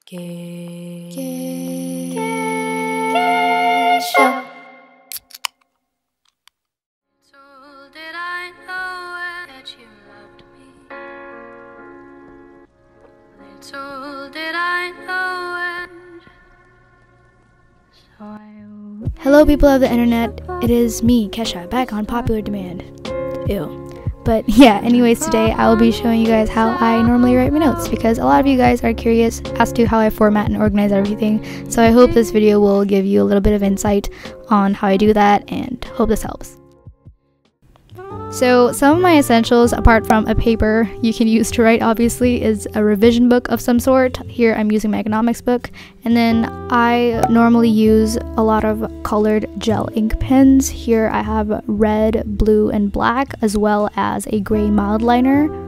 Show. Little did I know that you loved me. Little did I know it. So Hello people of the internet, it is me, Kesha, back on Popular Demand. Ew. But yeah, anyways, today I will be showing you guys how I normally write my notes, because a lot of you guys are curious as to how I format and organize everything. So I hope this video will give you a little bit of insight on how I do that, and hope this helps. So some of my essentials, apart from a paper you can use to write obviously, is a revision book of some sort. Here I'm using my economics book, and then I normally use a lot of colored gel ink pens. Here I have red, blue, and black, as well as a gray mild liner.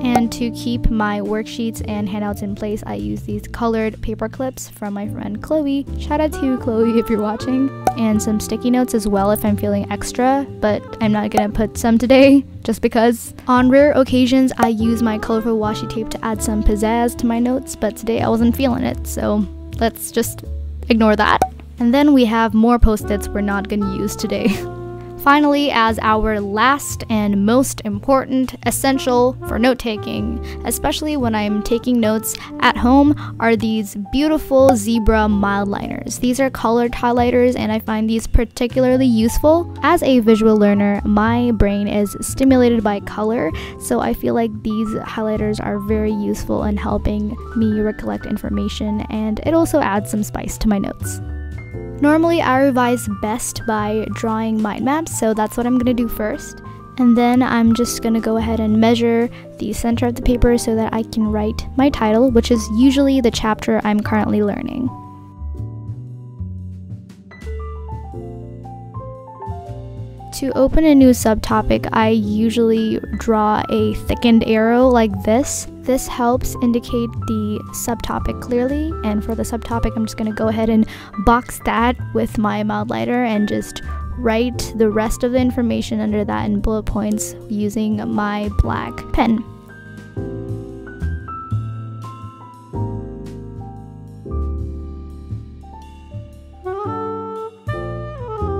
And to keep my worksheets and handouts in place, I use these colored paper clips from my friend Chloe. Shout out to Chloe if you're watching. And some sticky notes as well if I'm feeling extra, but I'm not gonna put some today just because. On rare occasions, I use my colorful washi tape to add some pizzazz to my notes, but today I wasn't feeling it, so let's just ignore that. And then we have more post-its we're not gonna use today. Finally, as our last and most important essential for note-taking, especially when I'm taking notes at home, are these beautiful zebra mild liners. These are colored highlighters, and I find these particularly useful. As a visual learner, my brain is stimulated by color, so I feel like these highlighters are very useful in helping me recollect information, and it also adds some spice to my notes. Normally, I revise best by drawing mind maps, so that's what I'm going to do first. And then I'm just going to go ahead and measure the center of the paper so that I can write my title, which is usually the chapter I'm currently learning. To open a new subtopic, I usually draw a thickened arrow like this. This helps indicate the subtopic clearly, and for the subtopic, I'm just going to go ahead and box that with my mild liner and just write the rest of the information under that in bullet points using my black pen.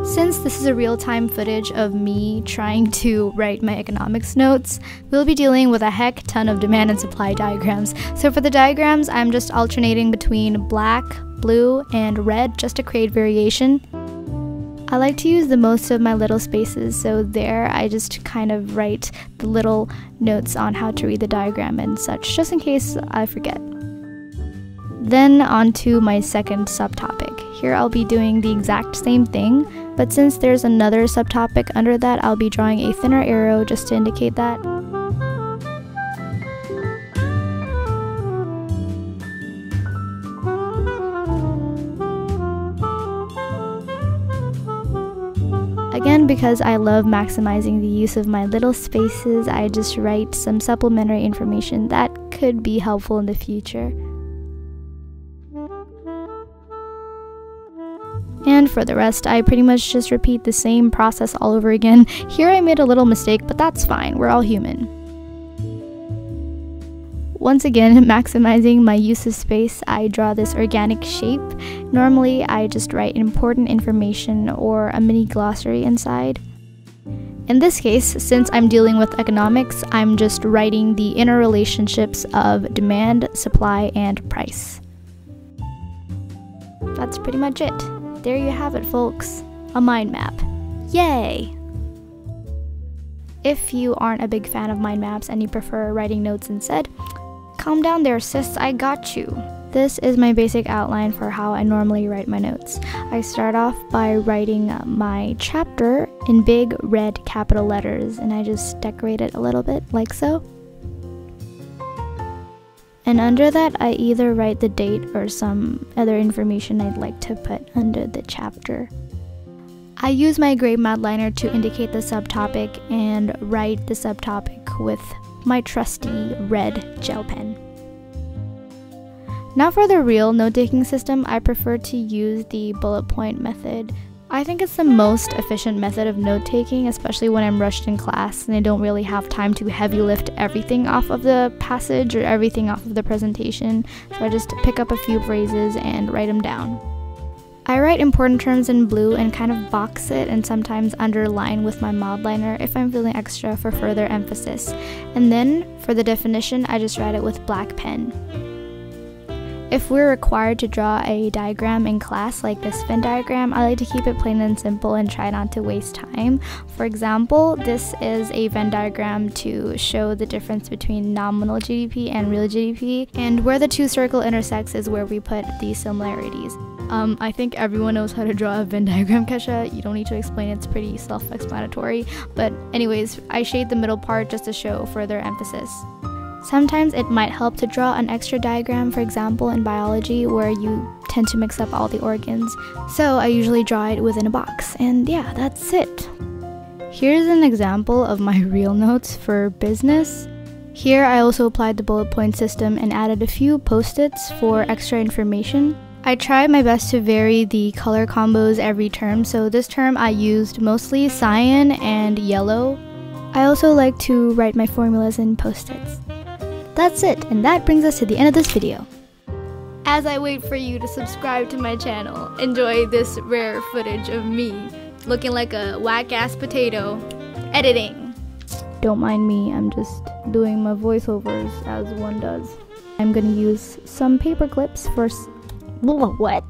Since this is a real-time footage of me trying to write my economics notes, we'll be dealing with a heck ton of demand and supply diagrams. So for the diagrams, I'm just alternating between black, blue, and red just to create variation. I like to use the most of my little spaces, so there I just kind of write the little notes on how to read the diagram and such, just in case I forget. Then on to my second subtopic. Here I'll be doing the exact same thing, but since there's another subtopic under that, I'll be drawing a thinner arrow just to indicate that. Again, because I love maximizing the use of my little spaces, I just write some supplementary information that could be helpful in the future. And for the rest, I pretty much just repeat the same process all over again. Here I made a little mistake, but that's fine, we're all human. Once again, maximizing my use of space, I draw this organic shape. Normally, I just write important information or a mini glossary inside. In this case, since I'm dealing with economics, I'm just writing the interrelationships of demand, supply, and price. That's pretty much it. There you have it, folks. A mind map. Yay! If you aren't a big fan of mind maps and you prefer writing notes instead, calm down there, sis, I got you. This is my basic outline for how I normally write my notes. I start off by writing my chapter in big red capital letters, and I just decorate it a little bit like so. And under that, I either write the date or some other information I'd like to put under the chapter. I use my gray mild liner to indicate the subtopic and write the subtopic with my trusty red gel pen. Now for the real note-taking system, I prefer to use the bullet point method. I think it's the most efficient method of note-taking, especially when I'm rushed in class and I don't really have time to heavy lift everything off of the passage or everything off of the presentation. So I just pick up a few phrases and write them down. I write important terms in blue and kind of box it and sometimes underline with my Mildliner if I'm feeling extra for further emphasis. And then for the definition, I just write it with black pen. If we're required to draw a diagram in class like this Venn diagram, I like to keep it plain and simple and try not to waste time. For example, this is a Venn diagram to show the difference between nominal GDP and real GDP, and where the two circles intersect is where we put the similarities. I think everyone knows how to draw a Venn diagram, Kesha. You don't need to explain, it's pretty self-explanatory. But anyways, I shade the middle part just to show further emphasis. Sometimes it might help to draw an extra diagram, for example in biology where you tend to mix up all the organs. So I usually draw it within a box, and yeah, that's it. Here's an example of my real notes for business. Here I also applied the bullet point system and added a few post-its for extra information. I tried my best to vary the color combos every term, so this term I used mostly cyan and yellow. I also like to write my formulas in post-its. That's it, and that brings us to the end of this video. As I wait for you to subscribe to my channel, enjoy this rare footage of me looking like a whack-ass potato editing. Don't mind me, I'm just doing my voiceovers as one does. I'm gonna use some paper clips for what?